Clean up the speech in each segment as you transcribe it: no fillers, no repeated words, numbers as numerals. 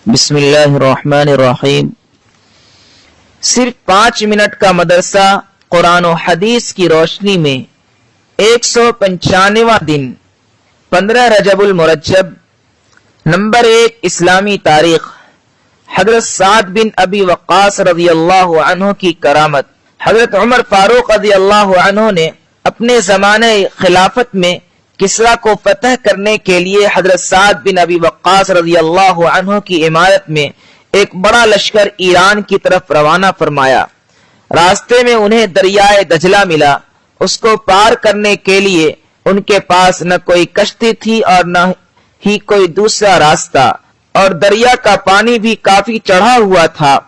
بسم اللہ الرحمن الرحیم۔ صرف 5 منٹ کا مدرسہ قرآن و حدیث کی روشنی میں 195واں دن 15 رجب المرجب۔ نمبر 1، اسلامی تاریخ۔ حضرت سعد بن ابیوقاس رضی اللہ عنہ کی کرامت۔ حضرت عمر فاروق رضی اللہ عنہ نے اپنے زمانے خلافت میں کسرا کو فتح کرنے کے لیے حضرت سعد بن ابیوقاس رضی اللہ عنہ کی عمارت میں ایک بڑا لشکر ایران کی طرف روانہ فرمایا۔ راستے میں انہیں دریائے دجلہ ملا۔ اس کو پار کرنے کے لیے ان کے پاس نہ کوئی کشتی تھی اور نہ ہی کوئی دوسرا راستہ، اور دریا کا پانی بھی کافی چڑھا ہوا تھا۔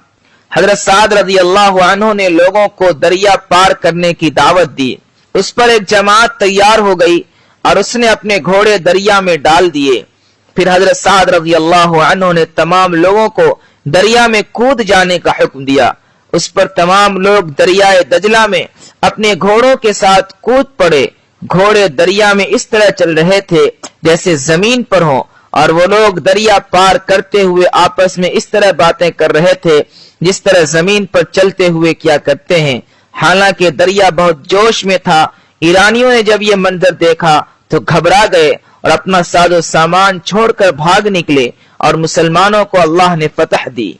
حضرت سعد رضی اللہ عنہ نے لوگوں کو دریا پار کرنے کی دعوت دی۔ اس پر ایک جماعت تیار ہو گئی اور اس نے اپنے گھوڑے دریا میں ڈال دیے۔ پھر حضرت سعد رضی اللہ عنہ نے تمام لوگوں کو دریا میں کود جانے کا حکم دیا۔ اس پر تمام لوگ دریائے دجلہ میں اپنے گھوڑوں کے ساتھ کود پڑے۔ گھوڑے دریا میں اس طرح چل رہے تھے جیسے زمین پر ہوں، اور وہ لوگ دریا پار کرتے ہوئے آپس میں اس طرح باتیں کر رہے تھے جس طرح زمین پر چلتے ہوئے کیا کرتے ہیں۔ حالانکہ دریا بہت جوش میں تھا۔ ایرانیوں نے جب یہ منظر دیکھا تو گھبرا گئے اور اپنا ساز و سامان چھوڑ کر بھاگ نکلے، اور مسلمانوں کو اللہ نے فتح دی۔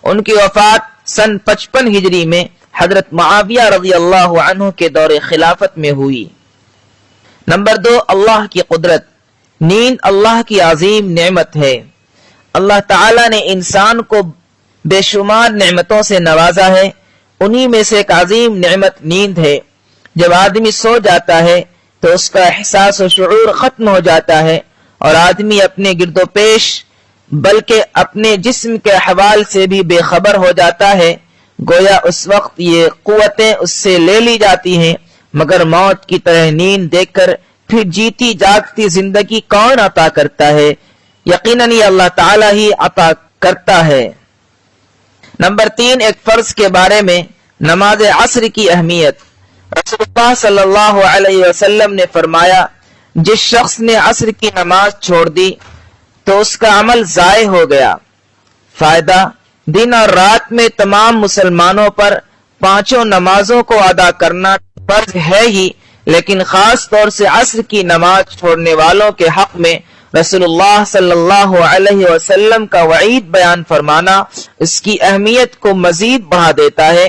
ان کی وفات سن 55 ہجری میں حضرت معاویہ رضی اللہ عنہ کے دور خلافت میں ہوئی۔ نمبر 2، اللہ کی قدرت۔ نیند اللہ کی عظیم نعمت ہے۔ اللہ تعالی نے انسان کو بے شمار نعمتوں سے نوازا ہے۔ انہی میں سے ایک عظیم نعمت نیند ہے۔ جب آدمی سو جاتا ہے تو اس کا احساس و شعور ختم ہو جاتا ہے، اور آدمی اپنے گرد و پیش بلکہ اپنے جسم کے احوال سے بھی بے خبر ہو جاتا ہے۔ گویا اس وقت یہ قوتیں اس سے لے لی جاتی ہیں، مگر موت کی طرح نیند دیکھ کر پھر جیتی جاگتی زندگی کون عطا کرتا ہے؟ یقیناً یہ اللہ تعالی ہی عطا کرتا ہے۔ نمبر 3، ایک فرض کے بارے میں نماز عصر کی اہمیت۔ رسول اللہ صلی اللہ علیہ وسلم نے فرمایا، جس شخص نے عصر کی نماز چھوڑ دی تو اس کا عمل ضائع ہو گیا۔ فائدہ، دن اور رات میں تمام مسلمانوں پر 5 نمازوں کو ادا کرنا فرض ہے ہی، لیکن خاص طور سے عصر کی نماز چھوڑنے والوں کے حق میں رسول اللہ صلی اللہ علیہ وسلم کا وعید بیان فرمانا اس کی اہمیت کو مزید بڑھا دیتا ہے۔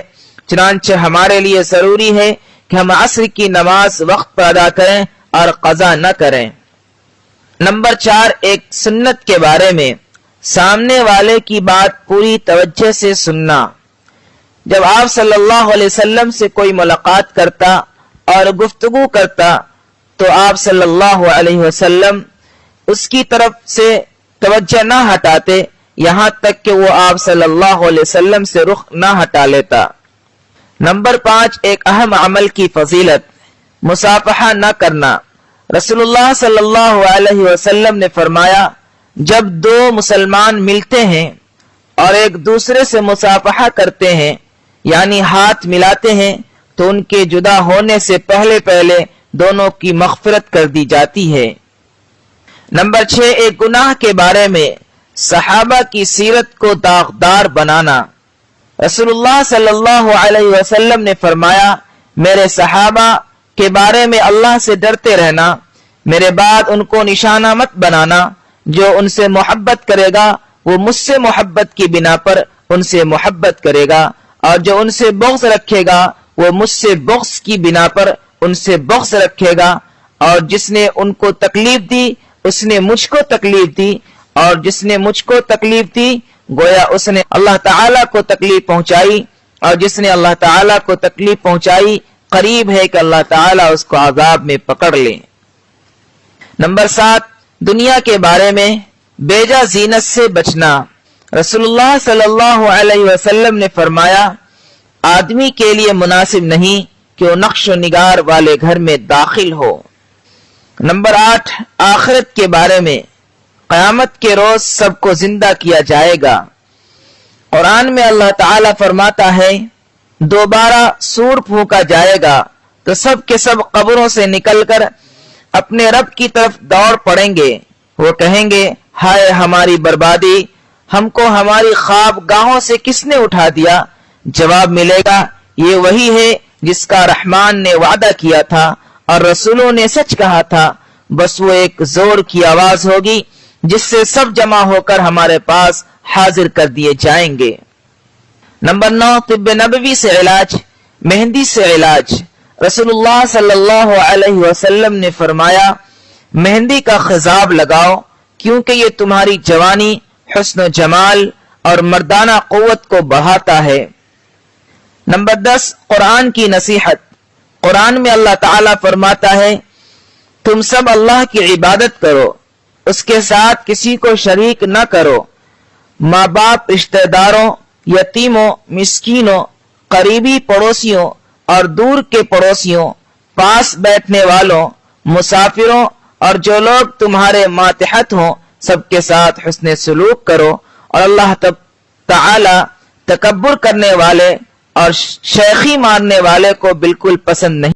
چنانچہ ہمارے لیے ضروری ہے کہ ہم عصر کی نماز وقت پر ادا کریں اور قضا نہ کریں۔ نمبر 4، ایک سنت کے بارے میں سامنے والے کی بات پوری توجہ سے سننا۔ جب آپ صلی اللہ علیہ وسلم سے کوئی ملاقات کرتا اور گفتگو کرتا تو آپ صلی اللہ علیہ وسلم اس کی طرف سے توجہ نہ ہٹاتے یہاں تک کہ وہ آپ صلی اللہ علیہ وسلم سے رخ نہ ہٹا لیتا۔ نمبر 5، ایک اہم عمل کی فضیلت، مصافحہ نہ کرنا۔ رسول اللہ صلی اللہ علیہ وسلم نے فرمایا، جب 2 مسلمان ملتے ہیں اور ایک دوسرے سے مصافحہ کرتے ہیں یعنی ہاتھ ملاتے ہیں تو ان کے جدا ہونے سے پہلے دونوں کی مغفرت کر دی جاتی ہے۔ نمبر 6، ایک گناہ کے بارے میں صحابہ کی سیرت کو داغدار بنانا۔ رسول اللہ صلی اللہ علیہ وسلم نے فرمایا، میرے صحابہ کے بارے میں اللہ سے ڈرتے رہنا، میرے بعد ان کو نشانہ مت بنانا۔ جو ان سے محبت کرے گا وہ مجھ سے محبت کی بنا پر ان سے محبت کرے گا، اور جو ان سے بغض رکھے گا وہ مجھ سے بغض کی بنا پر ان سے بغض رکھے گا، اور جس نے ان کو تکلیف دی اس نے مجھ کو تکلیف دی، اور جس نے مجھ کو تکلیف دی گویا اس نے اللہ تعالیٰ کو تکلیف پہنچائی، اور جس نے اللہ تعالیٰ کو تکلیف پہنچائی قریب ہے کہ اللہ تعالیٰ اس کو عذاب میں پکڑ لے۔ نمبر 7، دنیا کے بارے میں بیجا زینت سے بچنا۔ رسول اللہ صلی اللہ علیہ وسلم نے فرمایا، آدمی کے لیے مناسب نہیں کہ وہ نقش و نگار والے گھر میں داخل ہو۔ نمبر 8، آخرت کے بارے میں، قیامت کے روز سب کو زندہ کیا جائے گا۔ قرآن میں اللہ تعالیٰ فرماتا ہے، دوبارہ سور پھونکا جائے گا تو سب کے سب قبروں سے نکل کر اپنے رب کی طرف دوڑ پڑیں گے۔ وہ کہیں گے، ہائے ہماری بربادی، ہم کو ہماری خواب گاہوں سے کس نے اٹھا دیا؟ جواب ملے گا یہ وہی ہے جس کا رحمان نے وعدہ کیا تھا اور رسولوں نے سچ کہا تھا، بس وہ ایک زور کی آواز ہوگی جس سے سب جمع ہو کر ہمارے پاس حاضر کر دیے جائیں گے۔ نمبر 9، طب نبوی سے علاج، مہندی سے علاج۔ رسول اللہ صلی اللہ علیہ وسلم نے فرمایا مہندی کا خضاب لگاؤ کیونکہ یہ تمہاری جوانی، حسن و جمال اور مردانہ قوت کو بڑھاتا ہے۔ نمبر 10، قرآن کی نصیحت۔ قرآن میں اللہ تعالیٰ فرماتا ہے تم سب اللہ کی عبادت کرو، اس کے ساتھ کسی کو شریک نہ کرو، ماں باپ، رشتہ داروں، یتیموں، مسکینوں، قریبی پڑوسیوں اور دور کے پڑوسیوں، پاس بیٹھنے والوں، مسافروں اور جو لوگ تمہارے ماتحت ہوں سب کے ساتھ حسن سلوک کرو، اور اللہ تعالی تکبر کرنے والے اور شیخی مارنے والے کو بالکل پسند نہیں۔